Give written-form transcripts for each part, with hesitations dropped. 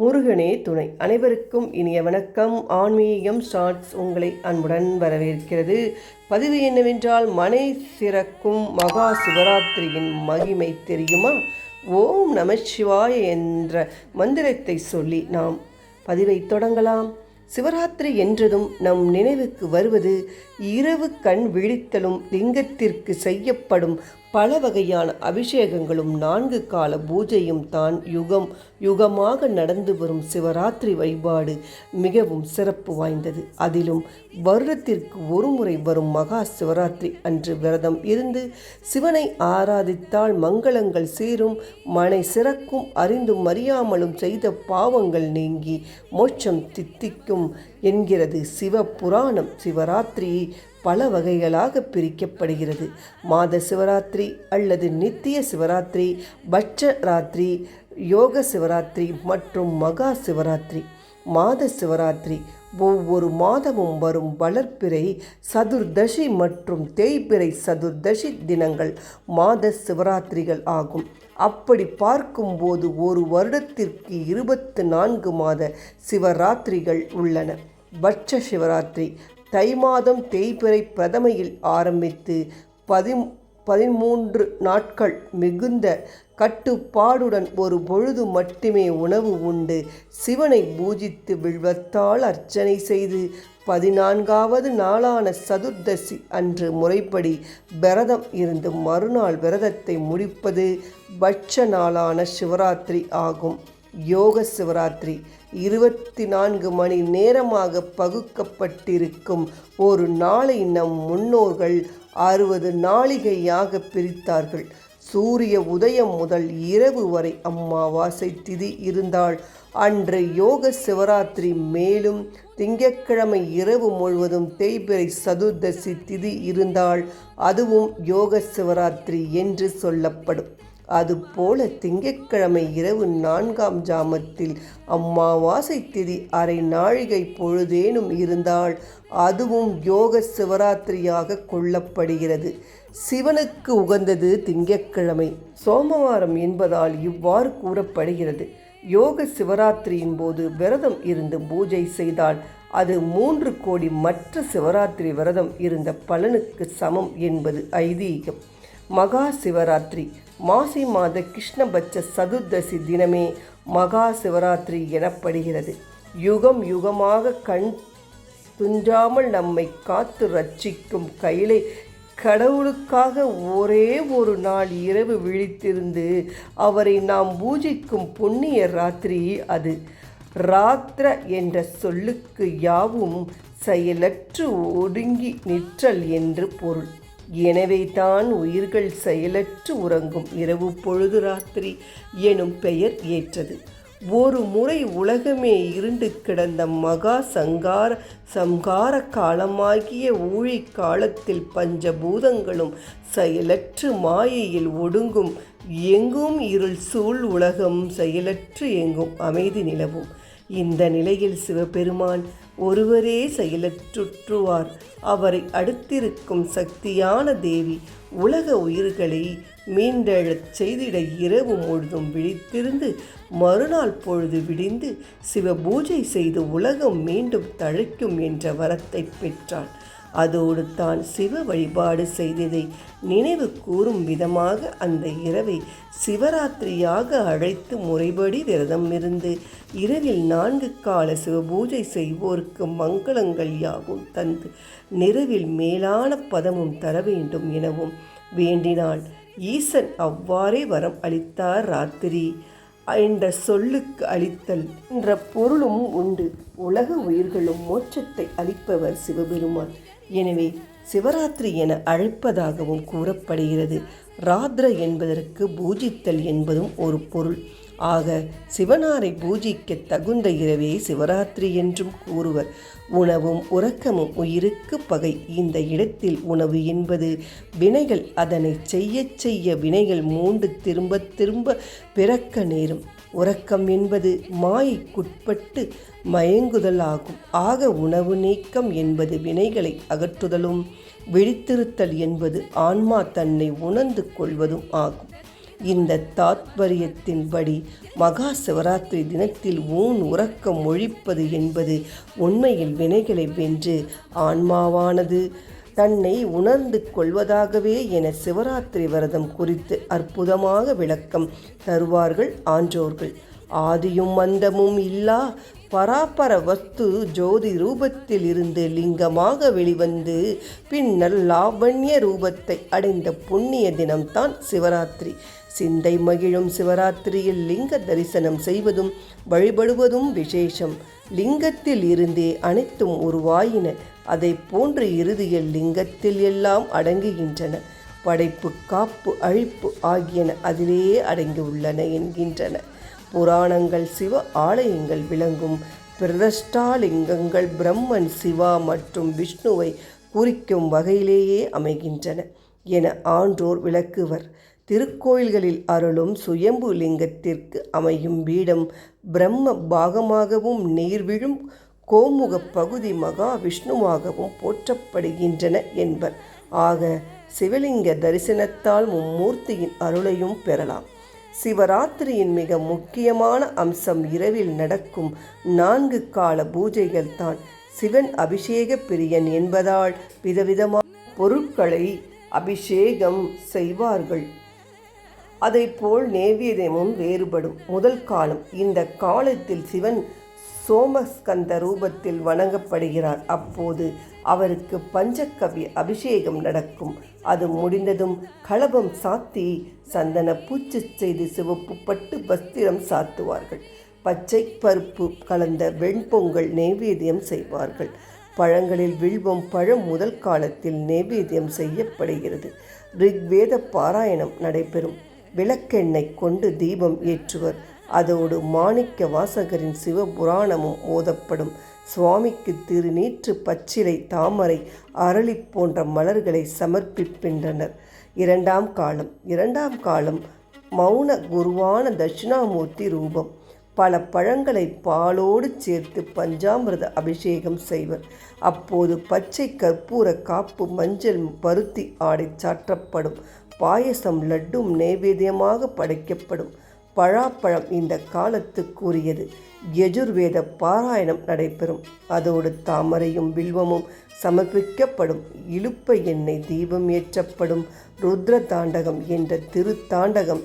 முருகனே துணை. அனைவருக்கும் இனிய வணக்கம். ஆன்மீகம் ஷார்ட்ஸ் உங்களை அன்புடன் வரவேற்கிறது. பதிவு என்னவென்றால், மனை சிறக்கும் மகா சிவராத்திரியின் மகிமை தெரியுமா? ஓம் நமசிவாய என்ற மந்திரத்தை சொல்லி நாம் பதிவை தொடங்கலாம். சிவராத்திரி என்றதும் நம் நினைவுக்கு வருவது இரவு கண் விழித்தலும் லிங்கத்திற்கு செய்யப்படும் பல வகையான அபிஷேகங்களும் 4 கால பூஜையும் தான். யுகம் யுகமாக நடந்து வரும் சிவராத்திரி வழிபாடு மிகவும் சிறப்பு வாய்ந்தது. அதிலும் வருடத்திற்கு ஒரு முறை வரும் மகா சிவராத்திரி அன்று விரதம் இருந்து சிவனை ஆராதித்தால் மங்களங்கள் சீரும், மனை சிறக்கும், அறிந்தும் அறியாமலும் செய்த பாவங்கள் நீங்கி மோட்சம் தித்திக்கும் என்கிறது சிவ புராணம். சிவராத்திரி பல வகைகளாக பிரிக்கப்படுகிறது. மாத சிவராத்திரி அல்லது நித்திய சிவராத்திரி, பட்ச ராத்திரி, யோக சிவராத்திரி மற்றும் மகா சிவராத்திரி. மாத சிவராத்திரி ஒவ்வொரு மாதமும் வரும் வளர்ப்பிறை சதுர்தசி மற்றும் தேய்பிறை சதுர்தசி தினங்கள் மாத சிவராத்திரிகள் ஆகும். அப்படி பார்க்கும்போது ஒரு வருடத்திற்கு 24 மாத சிவராத்திரிகள் உள்ளன. பட்ச சிவராத்திரி தை மாதம் தேய்பிறை பிரதமையில் ஆரம்பித்து 13 நாட்கள் மிகுந்த கட்டுப்பாடுடன் ஒரு பொழுது மட்டுமே உணவு உண்டு சிவனை பூஜித்து வில்வத்தால் அர்ச்சனை செய்து 14வது நாளான சதுர்தசி அன்று முறைப்படி விரதம் இருந்து மறுநாள் விரதத்தை முடிப்பது பட்ச நாளான சிவராத்திரி ஆகும். யோக சிவராத்திரி 24 மணி நேரமாக பகுக்கப்பட்டிருக்கும் ஒரு நாளை நம் முன்னோர்கள் 60 நாளிகையாக பிரித்தார்கள். சூரிய உதயம் முதல் இரவு வரை அமாவாசை திதி இருந்தால் அன்று யோக சிவராத்திரி. மேலும் திங்கட்கிழமை இரவு முழுவதும் தேய்பிறை சதுர்தசி திதி இருந்தால் அதுவும் யோக சிவராத்திரி என்று சொல்லப்படும். அதுபோல திங்கட்கிழமை இரவு 4ஆம் ஜாமத்தில் அமாவாசை திதி அரை நாழிகை பொழுதேனும் இருந்தால் அதுவும் யோக சிவராத்திரியாக கொள்ளப்படுகிறது. சிவனுக்கு உகந்தது திங்கட்கிழமை, சோமவாரம் என்பதால் இவ்வாறு கூறப்படுகிறது. யோக சிவராத்திரியின் போது விரதம் இருந்து பூஜை செய்தால் அது 3 கோடி மற்ற சிவராத்திரி விரதம் இருந்த பலனுக்கு சமம் என்பது ஐதீகம். மகா சிவராத்திரி மாசி மாத கிருஷ்ணபட்ச சதுர்தசி தினமே மகா சிவராத்திரி எனப்படுகிறது. யுகம் யுகமாக கண் துஞ்சாமல் நம்மை காத்து ரட்சிக்கும் கையிலே கடவுளுக்காக ஒரே ஒரு நாள் இரவு விழித்திருந்து அவரை நாம் பூஜிக்கும் புண்ணிய ராத்திரி அது. ராத்திர என்ற சொல்லுக்கு யாவும் செயலற்று ஒடுங்கி நிற்றல் என்று பொருள். எனவே தான் உயிர்கள் செயலற்று உறங்கும் இரவு பொழுது ராத்திரி எனும் பெயர் ஏற்றது. ஒரு முறை உலகமே இருண்டு கிடந்த மகா சம்கார காலமாகிய ஊழி காலத்தில் பஞ்சபூதங்களும் செயலற்று மாயையில் ஒடுங்கும். எங்கும் இருள் சூழ் உலகம் செயலற்று எங்கும் அமைதி நிலவும். இந்த நிலையில் சிவபெருமான் ஒருவரே செயலற்றுவார். அவரை அடுத்திருக்கும் சக்தியான தேவி உலக உயிர்களை மீண்டெழச் செய்திட இரவு முழுதும் விழித்திருந்து மறுநாள் பொழுது விடிந்து சிவ பூஜை செய்து உலகம் மீண்டும் தழைக்கும் என்ற வரத்தை பெற்றாள். அதோடு தான் சிவ வழிபாடு செய்ததை நினைவு கூறும் விதமாக அந்த இரவை சிவராத்திரியாக அழைத்து முறைப்படி விரதம் இருந்து இரவில் 4 கால சிவபூஜை செய்வோருக்கு மங்களங்கள் யாவும் தந்து நிறைவில் மேலான பதமும் தர வேண்டும் எனவும் வேண்டினாள். ஈசன் அவ்வாறே வரம் அளித்தார். ராத்திரி என்ற சொல்லுக்கு அளித்தல் என்ற பொருளும் உண்டு. உலக உயிர்களும் மோட்சத்தை அளிப்பவர் சிவபெருமான். எனவே சிவராத்திரி என அழைப்பதாகவும் கூறப்படுகிறது. ராத்திர என்பதற்கு பூஜித்தல் என்பதும் ஒரு பொருள். ஆக சிவனாரை பூஜிக்க தகுந்த இரவே சிவராத்திரி என்றும் கூறுவர். உணவும் உறக்கமும் உயிருக்கு பகை. இந்த இடத்தில் உணவு என்பது வினைகள். அதனை செய்ய வினைகள் 3 திரும்ப திரும்ப பிறக்க நேரும். உறக்கம் என்பது மாயைக்குட்பட்டு மயங்குதல் ஆகும். ஆக உணவு நீக்கம் என்பது வினைகளை அகற்றுதலும், விழித்திருத்தல் என்பது ஆன்மா தன்னை உணர்ந்து கொள்வதும் ஆகும். இந்த தாத்பரியத்தின்படி மகா சிவராத்திரி தினத்தில் ஊன் உறக்கம் ஒழிப்பது என்பது உண்மையில் வினைகளை வென்று ஆன்மாவானது தன்னை உணர்ந்து கொள்வதாகவே என சிவராத்திரி விரதம் குறித்து அற்புதமாக விளக்கம் தருவார்கள் ஆன்றோர்கள். ஆதியும் அந்தமும் இல்லா பராபர வஸ்து ஜோதி ரூபத்தில் இருந்து லிங்கமாக வெளிவந்து பின்னர் லாவண்ய ரூபத்தை அடைந்த புண்ணிய தினம்தான் சிவராத்திரி. சிந்தை மகிழும் சிவராத்திரியில் லிங்க தரிசனம் செய்வதும் வழிபடுவதும் விசேஷம். லிங்கத்தில் இருந்தே அனைத்தும் உருவாயின. அதை போன்று இறுதியில் லிங்கத்தில் எல்லாம் அடங்குகின்றன. படைப்பு, காப்பு, அழிப்பு ஆகியன அதிலேயே அடங்கியுள்ளன என்கின்றன புராணங்கள். சிவ ஆலயங்கள் விளங்கும் பிரதிஷ்டாலிங்கங்கள் பிரம்மன், சிவா மற்றும் விஷ்ணுவை குறிக்கும் வகையிலேயே அமைகின்றன என ஆன்றோர் விளக்குவர். திருக்கோயில்களில் அருளும் சுயம்பு லிங்கத்திற்கு அமையும் பீடம் பிரம்ம பாகமாகவும் நீர்விழும் கோமுக பகுதி மகா விஷ்ணுவாகவும் போற்றப்படுகின்றன என்பர். ஆக சிவலிங்க தரிசனத்தால் மும்மூர்த்தியின் அருளையும் பெறலாம். சிவராத்திரியின் மிக முக்கியமான அம்சம் இரவில் நடக்கும் 4 கால பூஜைகள் தான். சிவன் அபிஷேக பிரியன் என்பதால் விதவிதமான பொருட்களை அபிஷேகம் செய்வார்கள். அதைப்போல் நேவேத்தியமும் வேறுபடும். முதல் காலம். இந்த காலத்தில் சிவன் சோமஸ்கந்த ரூபத்தில் வணங்கப்படுகிறார். அப்போது அவருக்கு பஞ்சகவ்ய அபிஷேகம் நடக்கும். அது முடிந்ததும் கலபம் சாத்தி சந்தன பூச்சு செய்து சிவப்பு பட்டு வஸ்திரம் சாத்துவார்கள். பச்சை பருப்பு கலந்த வெண்பொங்கல் நைவேத்தியம் செய்வார்கள். பழங்களில் வில்வம் பழம் முதல் காலத்தில் நைவேத்தியம் செய்யப்படுகிறது. ரிக்வேத பாராயணம் நடைபெறும். விளக்கெண்ணெய் கொண்டு தீபம் ஏற்றுவர். அதோடு மாணிக்க வாசகரின் சிவபுராணமும் ஓதப்படும். சுவாமிக்கு திருநீற்று, பச்சிலை, தாமரை, அரளி போன்ற மலர்களை சமர்ப்பிக்கின்றனர். இரண்டாம் காலம் மௌன குருவான தட்சிணாமூர்த்தி ரூபம். பல பழங்களை பாலோடு சேர்த்து பஞ்சாமிர்த அபிஷேகம் செய்வர். அப்போது பச்சை கற்பூர காப்பு, மஞ்சள், பருத்தி ஆடை சாற்றப்படும். பாயசம், லட்டும் நைவேத்தியமாக படைக்கப்படும். பழாப்பழம் இந்த காலத்துக்குரியது. யஜுர்வேத பாராயணம் நடைபெறும். அதோடு தாமரையும் வில்வமும் சமர்ப்பிக்கப்படும். இலுப்பை எண்ணெய் தீபம் ஏற்றப்படும். ருத்ர தாண்டகம் என்ற திருத்தாண்டகம்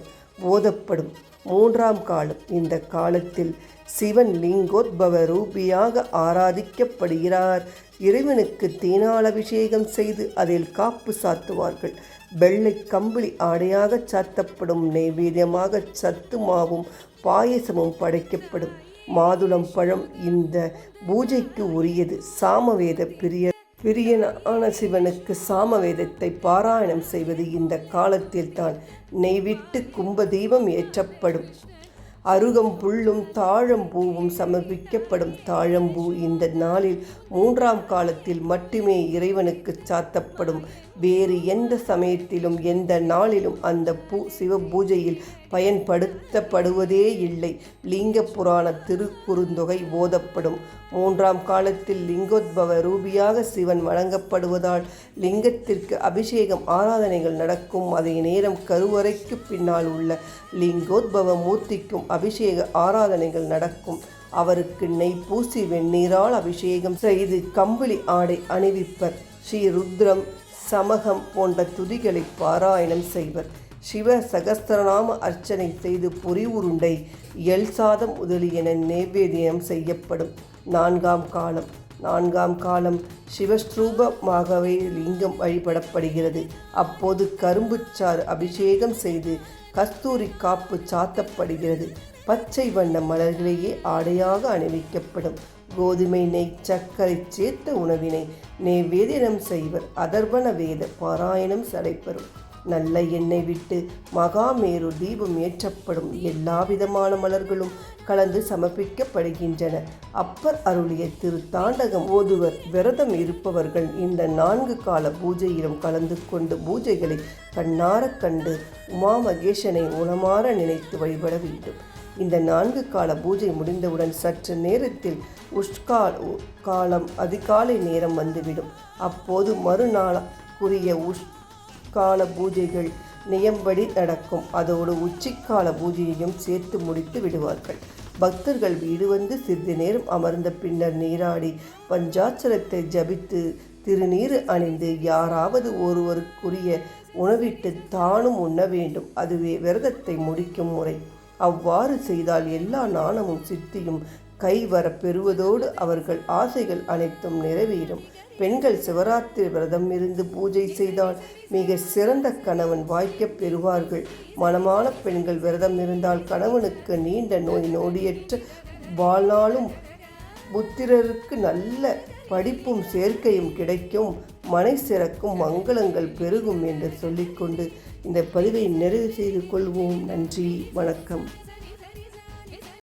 ஓதப்படும். மூன்றாம் காலம். இந்த காலத்தில் சிவன் லிங்கோத்பவ ரூபியாக ஆராதிக்கப்படுகிறார். இறைவனுக்கு தேனால் அபிஷேகம் செய்து அதில் காப்பு சாத்துவார்கள். வெள்ளை கம்பளி ஆடையாக சாத்தப்படும். நைவேத்தியமாக சத்து மாவும் பாயசமும் படைக்கப்படும். மாதுளம் பழம் இந்த பூஜைக்கு உரியது. சாமவேத பிரியனான சிவனுக்கு சாமவேதத்தை பாராயணம் செய்வது இந்த காலத்தில் தான். நெய்விட்டு கும்ப தீபம் ஏற்றப்படும். அருகம் புல்லும் தாழம்பூவும் சமர்ப்பிக்கப்படும். தாழம்பூ இந்த நாளில் மூன்றாம் காலத்தில் மட்டுமே இறைவனுக்கு சாத்தப்படும். வேறு எந்த சமயத்திலும் எந்த நாளிலும் அந்த பூ சிவ பூஜையில் பயன்படுத்தப்படுவதே இல்லை. லிங்க புராண திருக்குறுந்தொகை ஓதப்படும். மூன்றாம் காலத்தில் லிங்கோத்பவ ரூபியாக சிவன் வழங்கப்படுவதால் லிங்கத்திற்கு அபிஷேகம் ஆராதனைகள் நடக்கும். அதே நேரம் கருவறைக்கு பின்னால் உள்ள லிங்கோத்பவ மூர்த்திக்கும் அபிஷேக ஆராதனைகள் நடக்கும். அவருக்கு நெய் பூசி வெந்நீரால் அபிஷேகம் செய்து கம்பளி ஆடை அணிவிப்பர். ஸ்ரீ ருத்ரம், சமகம் போன்ற துதிகளை பாராயணம் செய்வர். சிவ சகஸ்திரநாம அர்ச்சனை செய்து பொரி உருண்டை, எல் சாதம் முதலியன நைவேத்தியம் செய்யப்படும். நான்காம் காலம் சிவஸ்ரூபமாகவே லிங்கம் வழிபடப்படுகிறது. அப்போது கரும்புச்சாறு அபிஷேகம் செய்து கஸ்தூரி காப்பு சாத்தப்படுகிறது. பச்சை வண்ண மலர்களையே ஆடையாக அணிவிக்கப்படும். கோதுமை, நெய், சர்க்கரை சேர்த்த உணவினை நைவேத்தியம் செய்வர். அதர்வண வேத பாராயணம் நடைபெறும். நல்ல எண்ணெய் விட்டு மகாமேரு தீபம் ஏற்றப்படும். எல்லா விதமான மலர்களும் கலந்து சமர்ப்பிக்கப்படுகின்றன. அப்பர் அருளிய திருத்தாண்டகம் ஓதுவர். விரதம் இருப்பவர்கள் இந்த 4 கால பூஜையிலும் கலந்து கொண்டு பூஜைகளை கண்ணார கண்டு உமா மகேஷனை உளமாற நினைத்து வழிபட வேண்டும். இந்த 4 கால பூஜை முடிந்தவுடன் சற்று நேரத்தில் காலம் அதிகாலை நேரம் வந்துவிடும். அப்போது மறுநாளுக்குரிய கால பூஜைகள் நியம்படி நடக்கும். அதோடு உச்சிக்கால பூஜையையும் சேர்த்து முடித்து விடுவார்கள். பக்தர்கள் வீடு வந்து சிறிது நேரம் அமர்ந்த பின்னர் நீராடி பஞ்சாட்சரத்தை ஜபித்து திருநீறு அணிந்து யாராவது ஒருவருக்குரிய உணவிட்டு தானும் உண்ண வேண்டும். அதுவே விரதத்தை முடிக்கும் முறை. அவ்வாறு செய்தால் எல்லா நாணமும் சித்தியும் கைவர பெறுவதோடு அவர்கள் ஆசைகள் அனைத்தும் நிறைவேறும். பெண்கள் சிவராத்திரி விரதம் இருந்து பூஜை செய்தால் மிக சிறந்த கணவன் வாய்க்கப் பெறுவார்கள். மணமான பெண்கள் விரதம் இருந்தால் கணவனுக்கு நீண்ட நோய் நொடியற்ற வாழ்நாளும் புத்திரருக்கு நல்ல படிப்பும் சேர்க்கையும் கிடைக்கும், மனை சிறக்கும், மங்களங்கள் பெருகும் என்று சொல்லிக்கொண்டு இந்த பதிவை நிறைவு செய்து கொள்வோம். நன்றி, வணக்கம்.